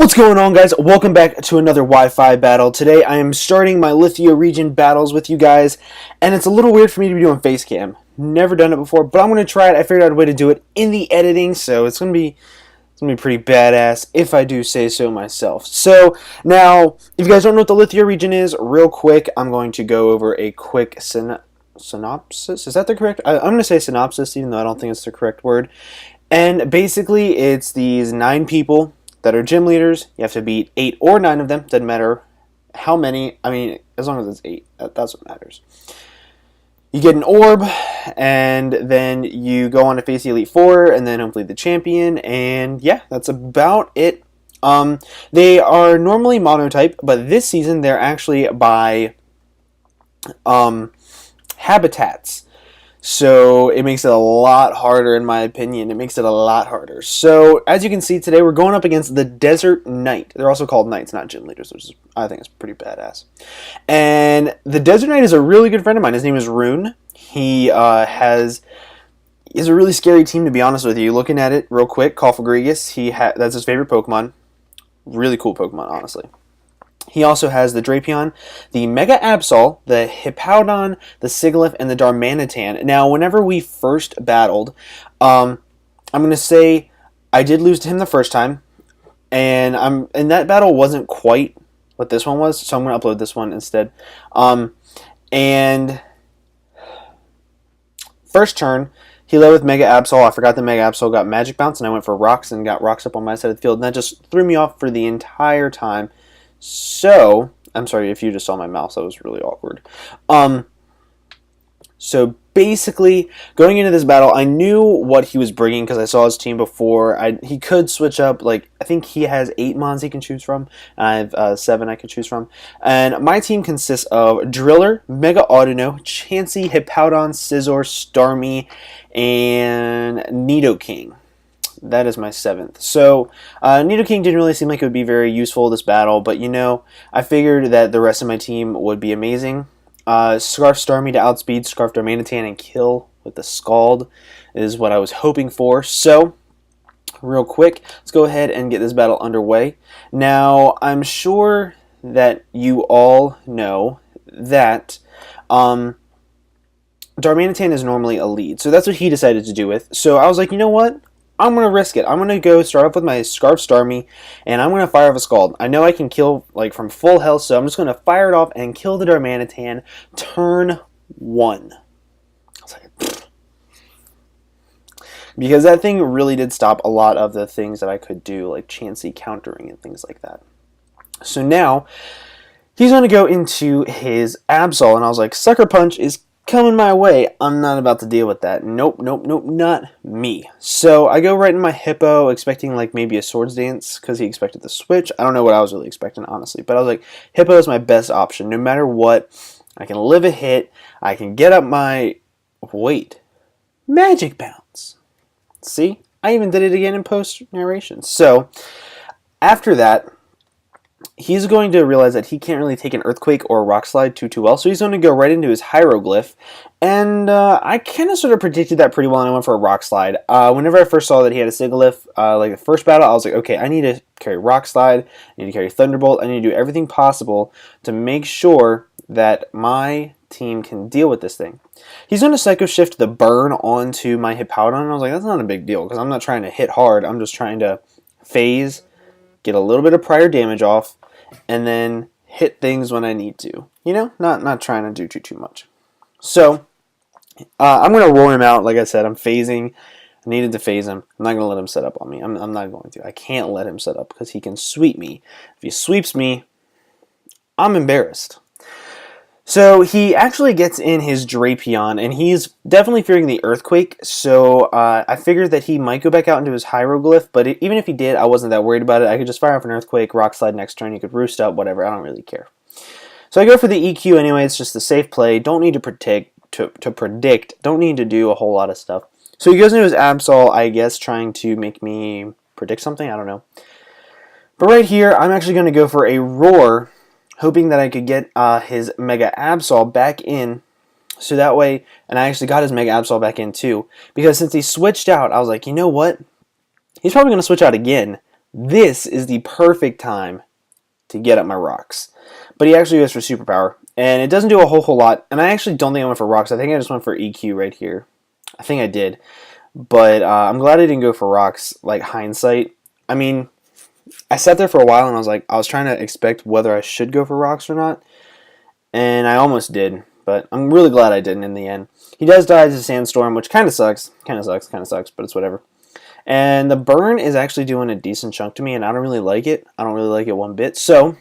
What's going on, guys? Welcome back to another Wi-Fi battle. Today I am starting my Litheo Region battles with you guys, and it's a little weird for me to be doing face cam. Never done it before, but I'm going to try it. I figured out a way to do it in the editing, so it's going to be pretty badass if I do say so myself. So now, if you guys don't know what the Litheo Region is, real quick, I'm going to go over a quick synopsis. Is that the correct? I'm going to say synopsis, even though I don't think it's the correct word. And basically, it's these 9 people that are gym leaders. You have to beat 8 or 9 of them. Doesn't matter how many. I mean, as long as it's 8, that's what matters. You get an orb, and then you go on to face the Elite Four, and then hopefully the champion. And yeah, that's about it. They are normally monotype, but this season they're actually by habitats. So it makes it a lot harder, in my opinion. It makes it a lot harder. So as you can see today, we're going up against the Desert Knight. They're also called Knights, not Gym Leaders, which is, I think is pretty badass. And the Desert Knight is a really good friend of mine. His name is Rune. He's a really scary team, to be honest with you. Looking at it real quick, Cofagrigus, that's his favorite Pokemon. Really cool Pokemon, honestly. He also has the Drapion, the Mega Absol, the Hippowdon, the Sigilyph, and the Darmanitan. Now, whenever we first battled, I'm going to say I did lose to him the first time, and that battle wasn't quite what this one was, so I'm going to upload this one instead. And first turn, he led with Mega Absol. I forgot the Mega Absol got Magic Bounce, and I went for Rocks and got Rocks up on my side of the field, and that just threw me off for the entire time. So, I'm sorry if you just saw my mouse, that was really awkward. So basically, going into this battle, I knew what he was bringing because I saw his team before. He could switch up, I think he has 8 mons he can choose from, and I have 7 I can choose from. And my team consists of Driller, Mega Audino, Chansey, Hippowdon, Scizor, Starmie, and Nidoking. That is my 7th. So, Nidoking didn't really seem like it would be very useful this battle, but I figured that the rest of my team would be amazing. Scarf Starmie to outspeed Scarf Darmanitan and kill with the Scald is what I was hoping for. So, real quick, let's go ahead and get this battle underway. Now, I'm sure that you all know that Darmanitan is normally a lead, so that's what he decided to do with. So, I was like, you know what? I'm going to risk it. I'm going to go start off with my Scarf Starmie, and I'm going to fire off a Scald. I know I can kill from full health, so I'm just going to fire it off and kill the Darmanitan turn 1. I was like, pfft. Because that thing really did stop a lot of the things that I could do, like Chansey countering and things like that. So now, he's going to go into his Absol, and I was like, Sucker Punch is coming my way. I'm not about to deal with that. Nope, not me. So I go right in my Hippo, expecting maybe a Swords Dance because he expected the switch. I don't know what I was really expecting, honestly, but I was like, Hippo is my best option. No matter what, I can live a hit. I can get up my Magic Bounce. See, I even did it again in post narration. So after that, he's going to realize that he can't really take an Earthquake or a Rock Slide too well, so he's going to go right into his Hieroglyph, and I kind of sort of predicted that pretty well, and I went for a Rock Slide. Whenever I first saw that he had a Sigilyph, the first battle, I was like, okay, I need to carry Rock Slide, I need to carry Thunderbolt, I need to do everything possible to make sure that my team can deal with this thing. He's going to Psycho Shift the Burn onto my Hippowdon, and I was like, that's not a big deal, because I'm not trying to hit hard, I'm just trying to phase, get a little bit of prior damage off, and then hit things when I need to. Not trying to do too much. So, I'm going to roll him out. Like I said, I'm phasing. I needed to phase him. I'm not going to let him set up on me. I'm not going to. I can't let him set up because he can sweep me. If he sweeps me, I'm embarrassed. So he actually gets in his Drapion, and he's definitely fearing the Earthquake, so I figured that he might go back out into his Hieroglyph, but even if he did, I wasn't that worried about it. I could just fire off an Earthquake, Rock Slide next turn, he could Roost up, whatever, I don't really care. So I go for the EQ anyway, it's just a safe play, don't need to predict, don't need to do a whole lot of stuff. So he goes into his Absol, I guess, trying to make me predict something, I don't know. But right here, I'm actually going to go for a Roar, hoping that I could get his Mega Absol back in, so that way, and I actually got his Mega Absol back in too, because since he switched out, I was like, you know what? He's probably going to switch out again, This is the perfect time to get up my rocks. But he actually goes for superpower, and it doesn't do a whole lot. And I actually don't think I went for rocks. I think I just went for EQ right here. I think I did. But I'm glad I didn't go for rocks, like hindsight. I mean, I sat there for a while and I was trying to expect whether I should go for rocks or not. And I almost did, but I'm really glad I didn't in the end. He does die as a sandstorm, which kind of sucks. Kind of sucks, but it's whatever. And the burn is actually doing a decent chunk to me, and I don't really like it. I don't really like it one bit. So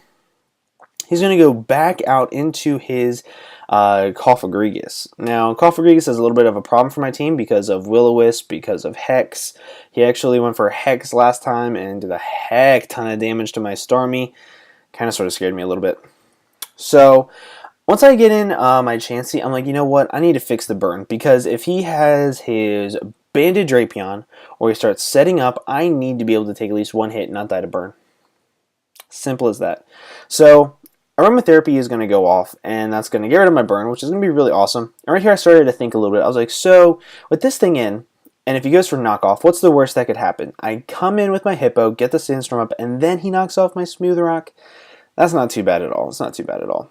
he's going to go back out into his Cofagrigus. Now, Cofagrigus is a little bit of a problem for my team because of Will-O-Wisp, because of Hex. He actually went for Hex last time and did a heck ton of damage to my Starmie. Kind of sort of scared me a little bit. So once I get in my Chansey, I'm like, you know what? I need to fix the burn, because if he has his Banded Drapion or he starts setting up, I need to be able to take at least one hit and not die to burn. Simple as that. So Aromatherapy is going to go off, and that's going to get rid of my burn, which is going to be really awesome. And right here I started to think a little bit. I was like, so with this thing in, and if he goes for knockoff, what's the worst that could happen? I come in with my Hippo, get the Sandstorm up, and then he knocks off my Smooth Rock. That's not too bad at all. It's not too bad at all.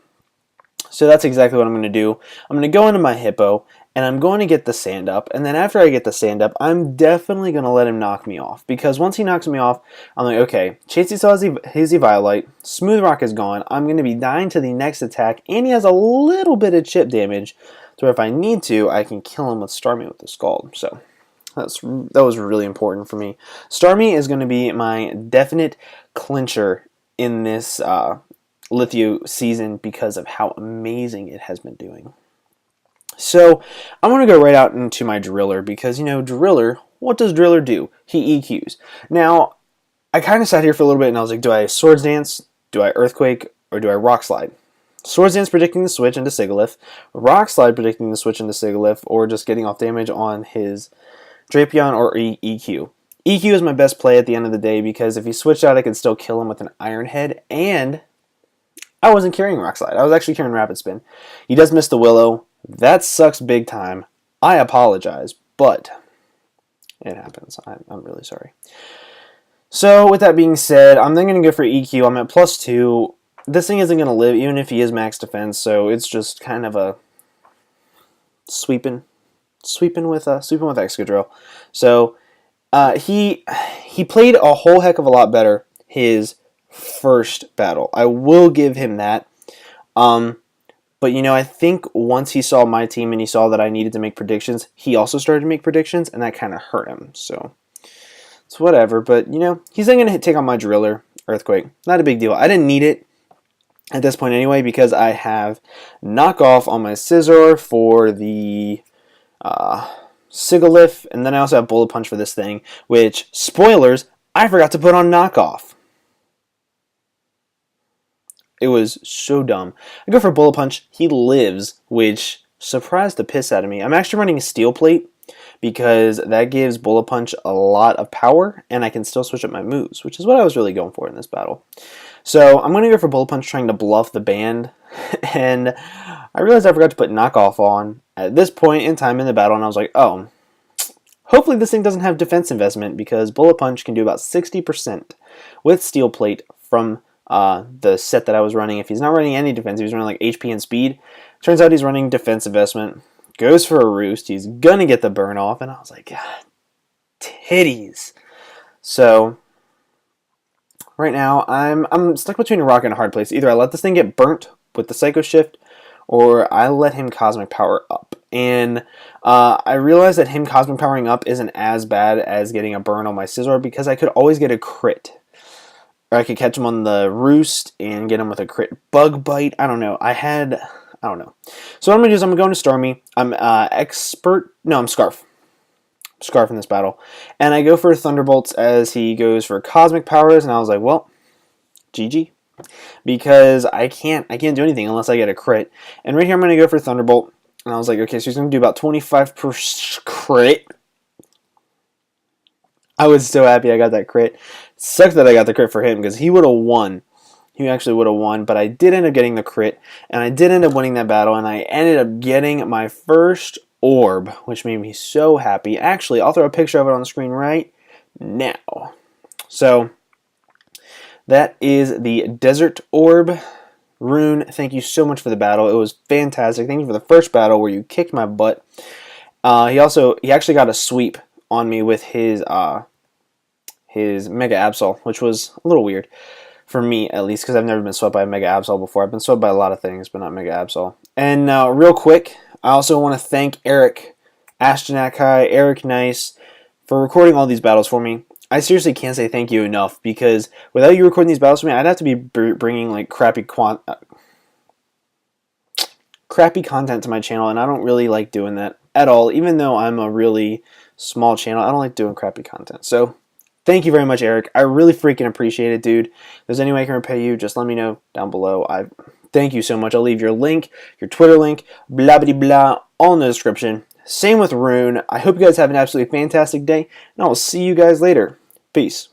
So that's exactly what I'm going to do. I'm going to go into my Hippo, and I'm going to get the sand up, and then after I get the sand up, I'm definitely going to let him knock me off, because once he knocks me off, I'm like, okay, Chansey saw his Eviolite, Smooth Rock is gone, I'm going to be dying to the next attack, and he has a little bit of chip damage, so if I need to, I can kill him with Starmie with the Scald. So that was really important for me. Starmie is going to be my definite clincher in this Litheo season because of how amazing it has been doing. So I'm going to go right out into my Driller because, you know, Driller, what does Driller do? He EQs. Now, I kind of sat here for a little bit and I was like, do I Swords Dance, do I Earthquake, or do I Rock Slide? Swords Dance predicting the switch into Sigilyph, Rock Slide predicting the switch into Sigilyph, or just getting off damage on his Drapion or EQ. EQ is my best play at the end of the day because if he switched out, I could still kill him with an Iron Head, and I wasn't carrying Rock Slide. I was actually carrying Rapid Spin. He does miss the Willow. That sucks big time. I apologize, but it happens. I'm really sorry. So with that being said, I'm then going to go for EQ. I'm at +2. This thing isn't going to live even if he is max defense, so it's just kind of a sweeping with Excadrill. So he played a whole heck of a lot better his first battle. I will give him that. But, you know, I think once he saw my team and he saw that I needed to make predictions, he also started to make predictions, and that kind of hurt him. So it's whatever. But, you know, he's then going to take on my Driller, Earthquake. Not a big deal. I didn't need it at this point anyway because I have knockoff on my Scizor for the Sigilyph, and then I also have Bullet Punch for this thing, which, spoilers, I forgot to put on knockoff. It was so dumb. I go for Bullet Punch. He lives, which surprised the piss out of me. I'm actually running a Steel Plate because that gives Bullet Punch a lot of power, and I can still switch up my moves, which is what I was really going for in this battle. So I'm going to go for Bullet Punch trying to bluff the band, and I realized I forgot to put Knockoff on at this point in time in the battle, and I was like, oh, hopefully this thing doesn't have defense investment because Bullet Punch can do about 60% with Steel Plate from the set that I was running. If he's not running any defense, he's running like HP and speed. Turns out he's running defense investment. Goes for a Roost. He's gonna get the burn off, and I was like, God, titties. So right now I'm stuck between a rock and a hard place. Either I let this thing get burnt with the Psycho Shift, or I let him Cosmic Power up. And I realized that him Cosmic Powering up isn't as bad as getting a burn on my Scizor because I could always get a crit. Or I could catch him on the Roost and get him with a crit Bug Bite. I don't know. I don't know. So what I'm going to do is I'm going to Starmie. I'm I'm Scarf. Scarf in this battle. And I go for Thunderbolts as he goes for Cosmic Powers. And I was like, well, GG. Because I can't do anything unless I get a crit. And right here I'm going to go for Thunderbolt. And I was like, okay, so he's going to do about 25% crit. I was so happy I got that crit. Sucks that I got the crit for him because he would have won. He actually would have won, but I did end up getting the crit, and I did end up winning that battle, and I ended up getting my first orb, which made me so happy. Actually, I'll throw a picture of it on the screen right now. So, That is the Desert Orb. Rune, thank you so much for the battle. It was fantastic. Thank you for the first battle where you kicked my butt. He actually got a sweep on me with his Mega Absol, which was a little weird for me, at least, because I've never been swept by a Mega Absol before. I've been swept by a lot of things, but not Mega Absol. And real quick, I also want to thank Eric Ashtonakai, Eric Nice, for recording all these battles for me. I seriously can't say thank you enough, because without you recording these battles for me, I'd have to be bringing like crappy content to my channel, and I don't really like doing that at all. Even though I'm a really small channel, I don't like doing crappy content. So thank you very much, Eric. I really freaking appreciate it, dude. If there's any way I can repay you, just let me know down below. Thank you so much. I'll leave your link, your Twitter link, blah blah blah, all in the description. Same with Rune. I hope you guys have an absolutely fantastic day, and I will see you guys later. Peace.